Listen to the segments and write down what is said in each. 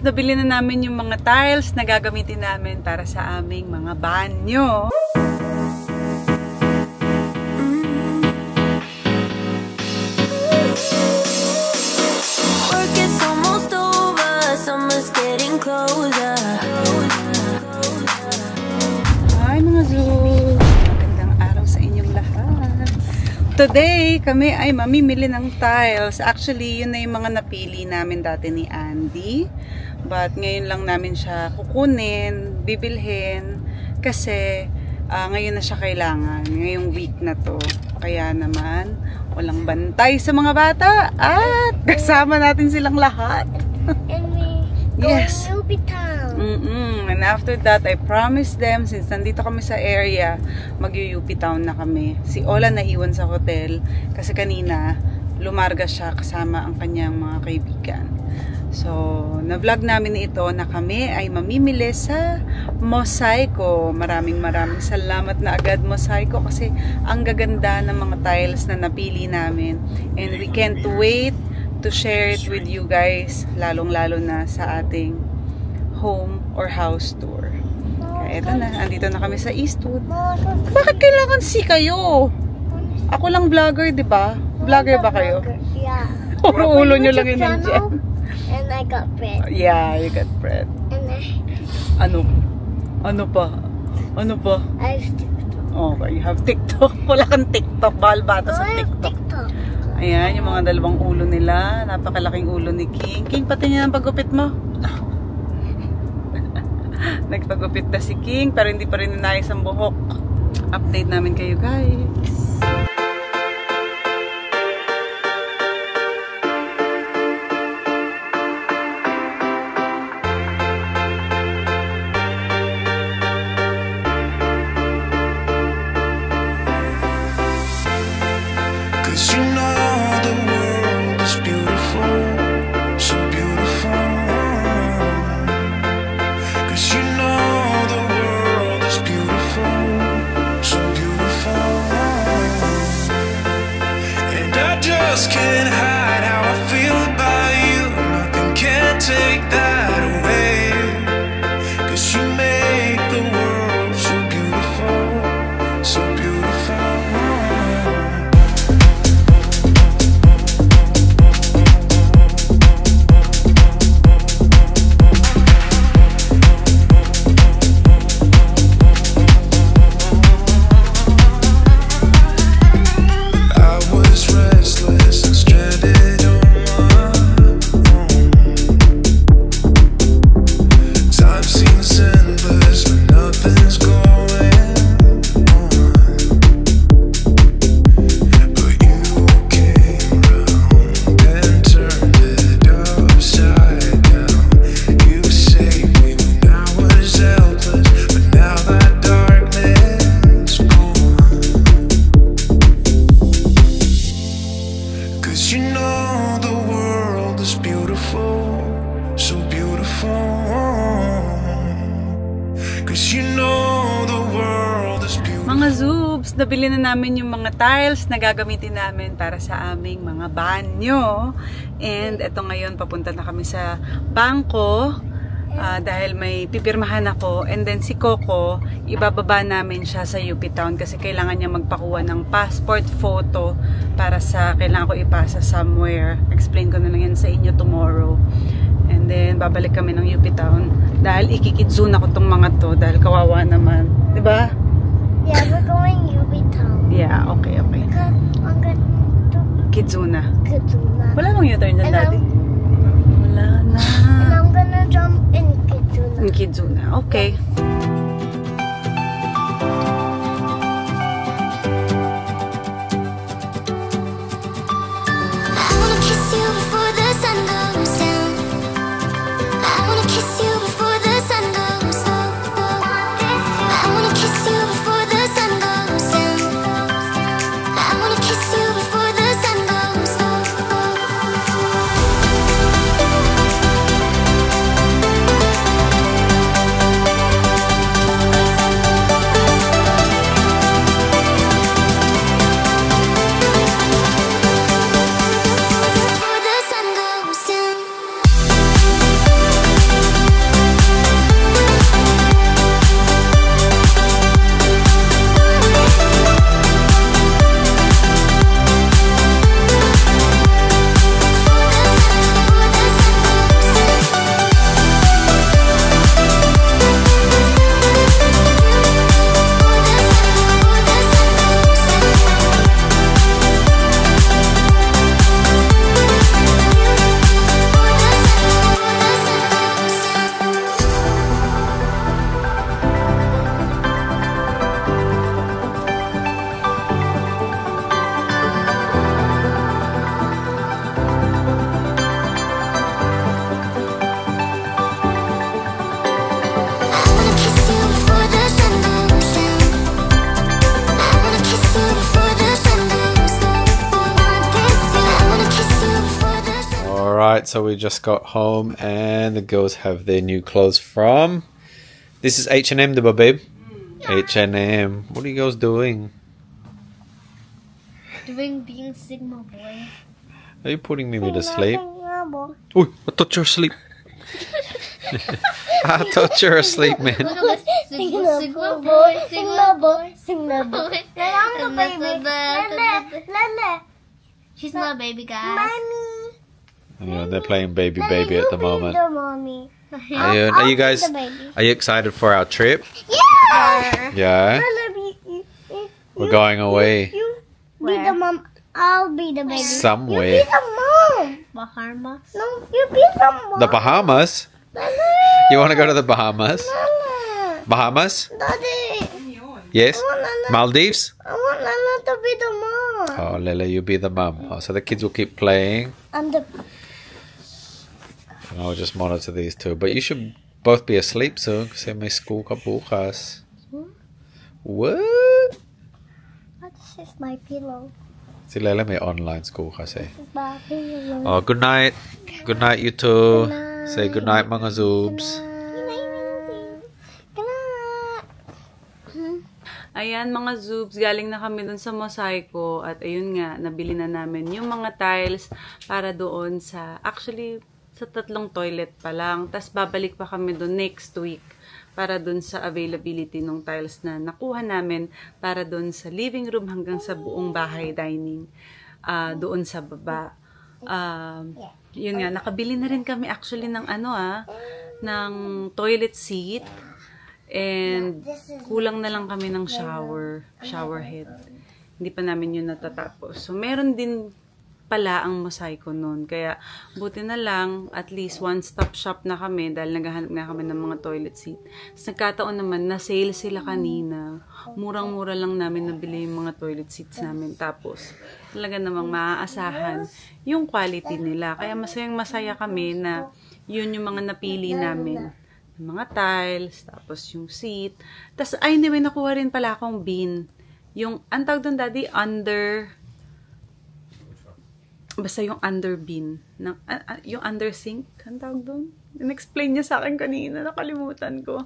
nabili na namin yung mga tiles na gagamitin namin para sa aming mga banyo. Hi mga Zoo! Magandang araw sa inyong lahat. Today, kami ay mamimili ng tiles. Actually, yun na yung mga napili namin dati ni Andy. But ngayon lang namin siya kukunin, bibilhin. Kasi ngayon na siya kailangan. Ngayong week na to. Kaya naman, walang bantay sa mga bata. At kasama natin silang lahat. Yes. And after that, I promised them, since nandito kami sa area, mag-UP Town na kami. Si Ola naiwan sa hotel kasi kanina lumarga siya kasama ang kanyang mga kaibigan. So, na-vlog namin ito na kami ay mamimili sa Mosaico. Maraming salamat na agad Mosaico kasi ang gaganda ng mga tiles na napili namin. And we can't wait to share it with you guys, lalong-lalo na sa ating home or house tour. Kaya eto na, andito na kami sa Eastwood. Bakit kailangan kayo? Ako lang vlogger, di ba? Vlogger ba kayo? Yeah. Puro ulo nyo lang yun nandiyan. And I got bread. Yeah, you got bread. And Ano pa? I have TikTok. Okay, you have TikTok. Wala kang TikTok. Bahal bata sa TikTok. Ayan, yung mga dalawang ulo nila. Napakalaking ulo ni King. King, pati niya ang paggupit mo. Nagpagupit na si King, pero hindi pa rin inayos ang buhok. Update namin kayo, guys. Mga Zoobs, nabili na namin yung mga tiles na gagamitin namin para sa aming mga banyo. And eto ngayon, papunta na kami sa bangko dahil may pipirmahan ako. And then si Coco, ibababa namin siya sa UP Town kasi kailangan niya magpakuha ng passport photo para sa kailangan ko ipasa somewhere. Explain ko na lang yan sa inyo tomorrow. And then babalik kami ng UP Town dahil ikikidzuna ko tong mga to dahil kawawa naman. Diba? Yeah, we're going UP Town. Yeah, okay. I'm going to Kidzuna. Kidzuna. Wala bang U-turn dyan, Daddy? Wala na. And I'm gonna jump in Kidzuna. In Kidzuna, okay. Alright, so we just got home and the girls have their new clothes from... This is H&M, diba, babe? H&M. What are you girls doing? Being Sigma boy. Are you putting Mimi to sleep? Sigma boy. Ooh, I thought you were asleep. I thought you were asleep, man. Sigma boy. Sigma boy. Sigma boy. I'm the baby. She's not a baby, guys. Mommy. Yeah, they're playing baby at the moment. Mommy. Are you guys? Are you excited for our trip? Yeah. Yeah. We're going away You be the mom. I'll be the baby. somewhere. You be the mom. Bahamas. No, you be the mom. The Bahamas? You want to go to the Bahamas? Nana. Bahamas? Daddy. Yes. I want Nana. Maldives? I want Nana to be the mom. Oh, Lele, you be the mum. Oh, so the kids will keep playing. I'm the. And I'll just monitor these two. But you should both be asleep soon kasi may school ka bukas. What? This is my pillow. Si Lele may online school kasi. This is my pillow. Oh, good night. Good night, you two. Good night. Say good night, mga Zoobs. Good night. Ayan mga Zoobs, galing na kami dun sa Mosaico at ayun nga, nabili na namin yung mga tiles para doon sa, actually, sa 3 toilet pa lang. Tapos babalik pa kami doon next week para doon sa availability ng tiles na nakuha namin para doon sa living room hanggang sa buong bahay dining doon sa baba. Yun nga, nakabili na rin kami actually ng ng toilet seat. And kulang na lang kami ng shower head. Hindi pa namin yun natatapos. So, meron din pala ang Mosaico nun. Kaya, buti na lang, at least one-stop shop na kami dahil naghahanap nga kami ng mga toilet seat. Tapos nagkataon naman, na-sale sila kanina. Murang-mura lang namin nabili yung mga toilet seats namin. Tapos, talaga namang maaasahan yung quality nila. Kaya masayang-masaya kami na yun yung mga napili namin. Mga tiles, tapos yung seat. Tapos, anyway, nakuha rin pala akong bin. Yung, ang tawag doon, Daddy, basta yung under bin. Yung under sink, ang tawag doon. In-explain niya sa akin kanina, nakalimutan ko.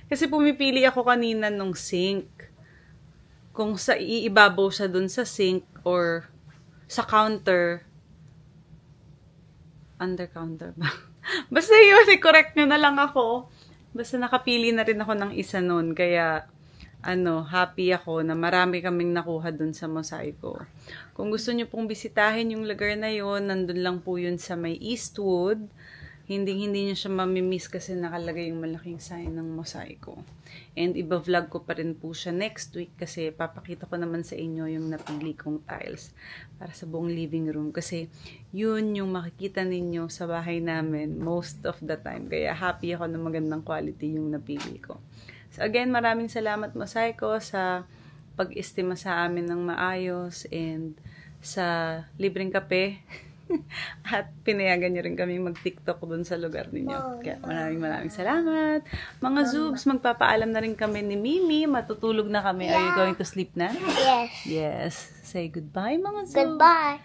Kasi pumipili ako kanina nung sink. Kung sa iibabaw siya doon sa sink or sa counter. Under counter ba? Basta yun, i-correct nyo na lang ako. Basta nakapili na rin ako ng isa nun. Kaya, happy ako na marami kaming nakuha dun sa Mosaico. Kung gusto nyo pong bisitahin yung lugar na yun, nandun lang po yun sa may Eastwood. Hindi nyo siya mamimiss kasi nakalagay yung malaking sign ng Mosaico. And iba-vlog ko pa rin po siya next week kasi papakita ko naman sa inyo yung napili kong tiles para sa buong living room. Kasi yun yung makikita ninyo sa bahay namin most of the time. Kaya happy ako na magandang quality yung napili ko. So again, maraming salamat Mosaico sa pag-estima sa amin ng maayos and sa libreng kape. At pinayagan nyo rin kami mag-TikTok dun sa lugar ninyo. Kaya maraming salamat. Mga Zoobs, magpapaalam na rin kami ni Mimi. Matutulog na kami. Are you going to sleep na? Yes. Yes. Say goodbye, mga Zoobs. Goodbye.